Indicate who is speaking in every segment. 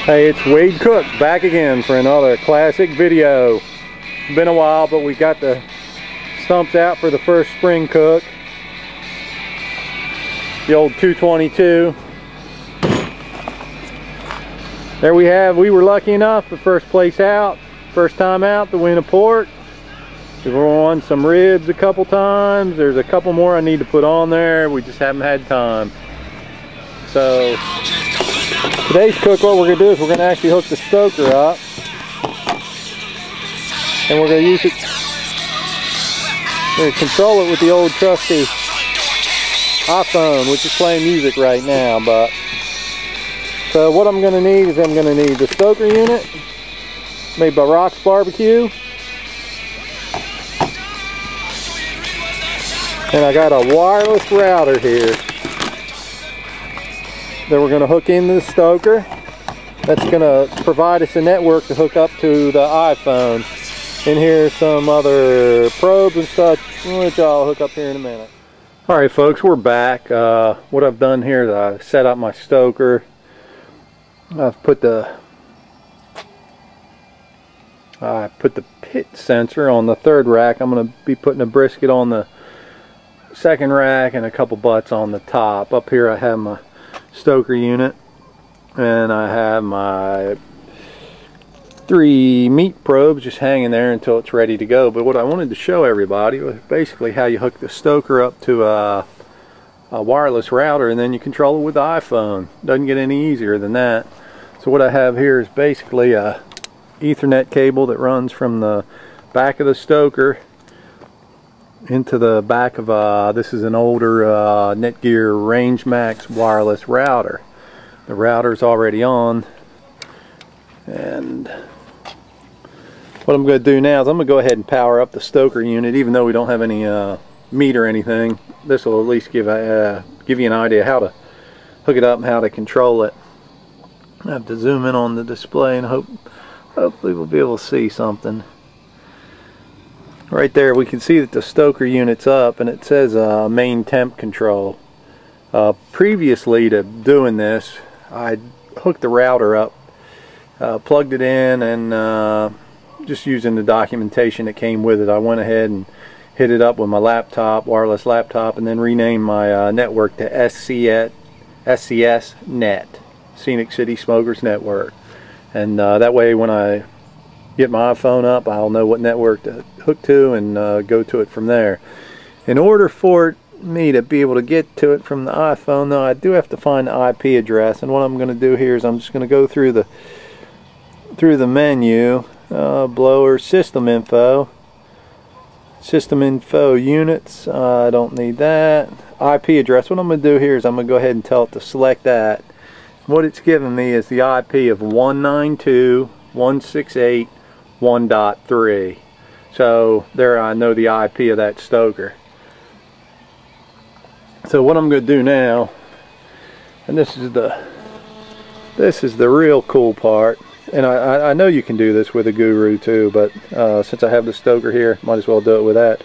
Speaker 1: Hey, it's Wade Cook back again for another classic video. It's been a while, but we got the stumps out for the first spring cook. The old 222. There we have, we were lucky enough, the first place out, first time out to win a port. We've won some ribs a couple times. There's a couple more I need to put on there. We just haven't had time. So today's cook, what we're going to do is we're going to actually hook the stoker up, and we're going to use it, we're going to control it with the old trusty iPhone, which is playing music right now. But so what I'm going to need is I'm going to need the stoker unit made by Rock's Barbecue, and I got a wireless router here that we're going to hook into the stoker. That's going to provide us a network to hook up to the iPhone. And here's some other probes and stuff, which I'll hook up here in a minute. Alright folks, we're back. What I've done here is I've set up my stoker. I've put the pit sensor on the third rack. I'm going to be putting a brisket on the second rack and a couple butts on the top. Up here I have my stoker unit, and I have my 3 meat probes just hanging there until it's ready to go. But what I wanted to show everybody was basically how you hook the stoker up to a wireless router, and then you control it with the iPhone. Doesn't get any easier than that. So what I have here is basically a Ethernet cable that runs from the back of the stoker into the back of this is an older Netgear RangeMax wireless router. The router's already on, and what I'm going to do now is I'm going to go ahead and power up the stoker unit. Even though we don't have any meat or anything, this will at least give you an idea how to hook it up and how to control it. I have to zoom in on the display and hopefully we'll be able to see something. Right there we can see that the stoker unit's up, and it says main temp control. Previously to doing this, I hooked the router up, plugged it in, and just using the documentation that came with it, I went ahead and hit it up with my laptop, wireless laptop, and then renamed my network to SCS Net, Scenic City Smokers Network. And that way when I get my iPhone up, I'll know what network to hook to and go to it from there. In order for me to be able to get to it from the iPhone, though, I do have to find the IP address. And what I'm going to do here is I'm just going to go through the menu, blower, system info units. I don't need that. IP address. What I'm going to do here is I'm going to go ahead and tell it to select that. What it's giving me is the IP of 192.168.1.3. So there I know the IP of that stoker. So what I'm going to do now, and this is the real cool part, and I know you can do this with a Guru too, but since I have the stoker here, might as well do it with that.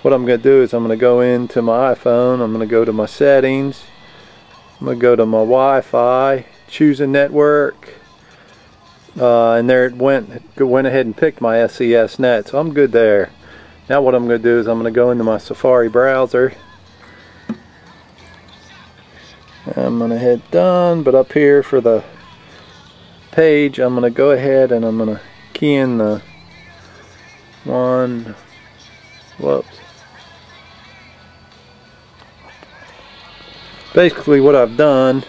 Speaker 1: What I'm going to do is I'm going to go into my iPhone, I'm going to go to my settings, I'm going to go to my Wi-Fi, choose a network, and there it went ahead and picked my SCS Net, so I'm good there. Now what I'm going to do is I'm going to go into my Safari browser. I'm going to hit done, but up here for the page I'm going to go ahead and I'm going to key in the basically what I've done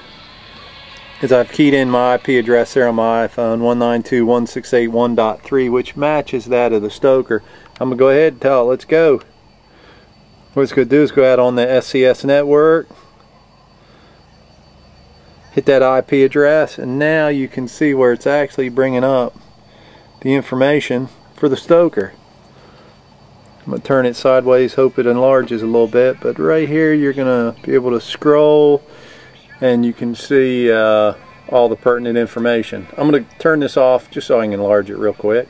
Speaker 1: is I've keyed in my IP address there on my iPhone, 192.168.1.3, which matches that of the stoker. I'm going to go ahead and tell it, let's go. What it's going to do is go out on the SCS network, hit that IP address, and now you can see where it's actually bringing up the information for the stoker. I'm going to turn it sideways, hope it enlarges a little bit, but right here you're going to be able to scroll and you can see all the pertinent information. I'm going to turn this off just so I can enlarge it real quick.